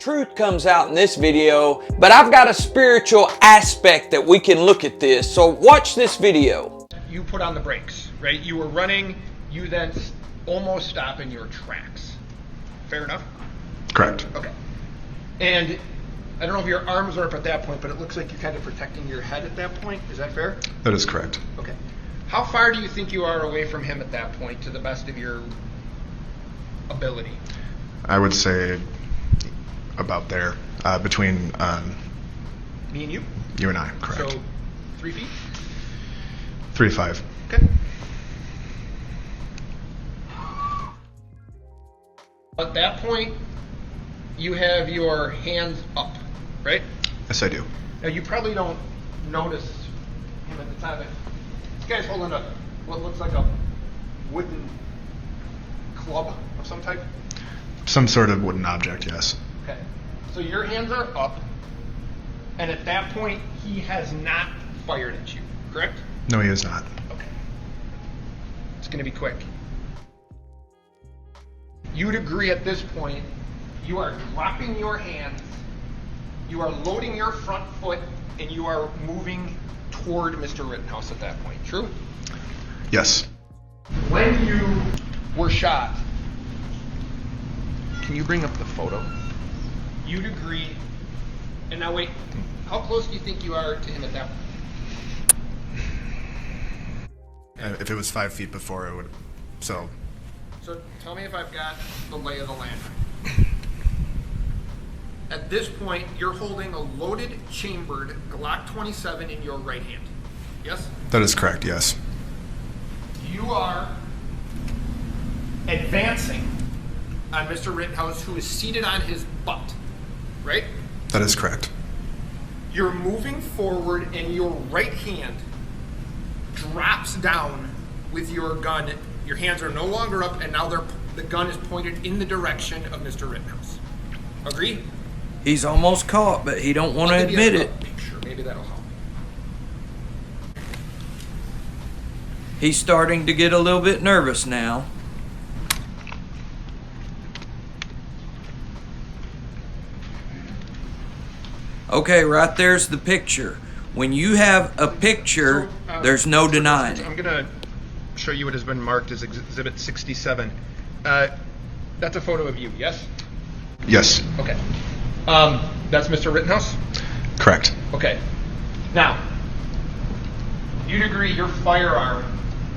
Truth comes out in this video, but I've got a spiritual aspect that we can look at this. So watch this video. You put on the brakes, right? You were running, you then almost stop in your tracks. Fair enough? Correct. Okay. And I don't know if your arms are up at that point, but it looks like you're kind of protecting your head at that point. Is that fair? That is correct. Okay. How far do you think you are away from him at that point, to the best of your ability? I would say about there, between Me and you? you and I, correct. So 3 feet? 3 to 5. Okay. At that point, you have your hands up, right? Yes, I do. Now, you probably don't notice him at the time. This guy's holding what looks like a wooden club of some type. Some sort of wooden object, yes. Okay. So your hands are up, and at that point, he has not fired at you, correct? No, he is not. Okay. It's going to be quick. You'd agree at this point, you are dropping your hands, you are loading your front foot, and you are moving toward Mr. Rittenhouse at that point, true? Yes. When you were shot, can you bring up the photo? You'd agree, and now wait, how close do you think you are to him at that point? If it was 5 feet before, it would. So tell me if I've got the lay of the land. At this point, you're holding a loaded, chambered Glock 27 in your right hand. Yes? that is correct. Yes. You are advancing on Mr. Rittenhouse, who is seated on his butt, right? That is correct. You're moving forward, and your right hand drops down with your gun. Your hands are no longer up, and now the gun is pointed in the direction of Mr. Rittenhouse. Agree? He's almost caught, but he don't want to admit it. Picture. Maybe that'll help. He's starting to get a little bit nervous now. Okay, right there's the picture. When you have a picture, there's no denying it. I'm going to show you what has been marked as Exhibit 67. That's a photo of you, yes? Yes. Okay. That's Mr. Rittenhouse? Correct. Okay. Now, you'd agree your firearm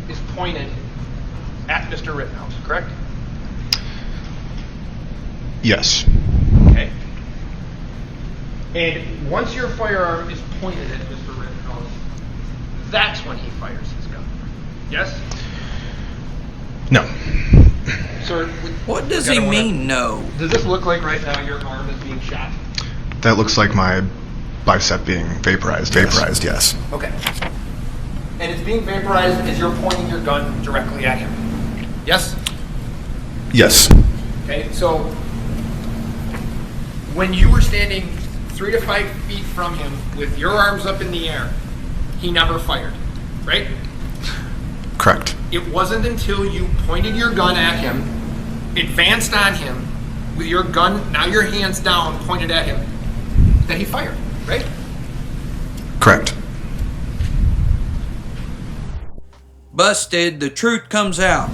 is pointed at Mr. Rittenhouse, correct? Yes. Okay. And once your firearm is pointed at Mr. Rittenhouse, that's when he fires his gun. Yes? No. Sir, What does he mean, no? Does this look like right now your arm is being shot? That looks like my bicep being vaporized. Yes. Vaporized, yes. Okay. And it's being vaporized as you're pointing your gun directly at him. Yes? Yes. Okay, so when you were standing 3 to 5 feet from him with your arms up in the air, he never fired, right? Correct. It wasn't until you pointed your gun at him, advanced on him, with your gun, now your hands down, pointed at him, that he fired, right? Correct. Busted, the truth comes out.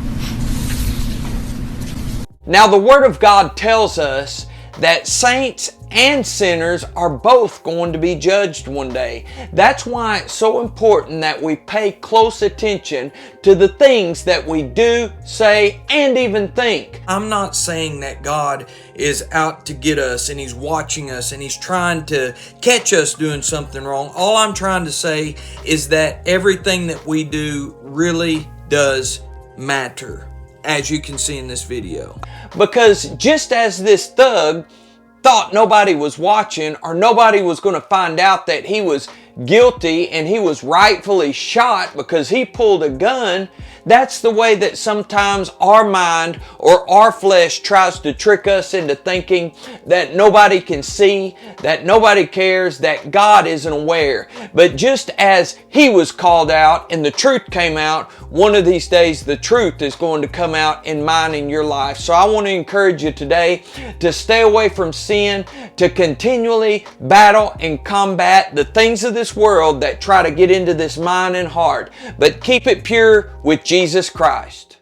Now the Word of God tells us that saints and sinners are both going to be judged one day. That's why it's so important that we pay close attention to the things that we do, say, and even think. I'm not saying that God is out to get us and He's watching us and He's trying to catch us doing something wrong. All I'm trying to say is that everything that we do really does matter, as you can see in this video. Because just as this thug thought nobody was watching or nobody was going to find out that he was guilty and he was rightfully shot because he pulled a gun, That's the way that sometimes our mind or our flesh tries to trick us into thinking that nobody can see, that nobody cares, that God isn't aware. But just as He was called out and the truth came out, one of these days the truth is going to come out in mine and your life. So I want to encourage you today to stay away from sin, to continually battle and combat the things of this world that try to get into this mind and heart, but keep it pure with Jesus Christ.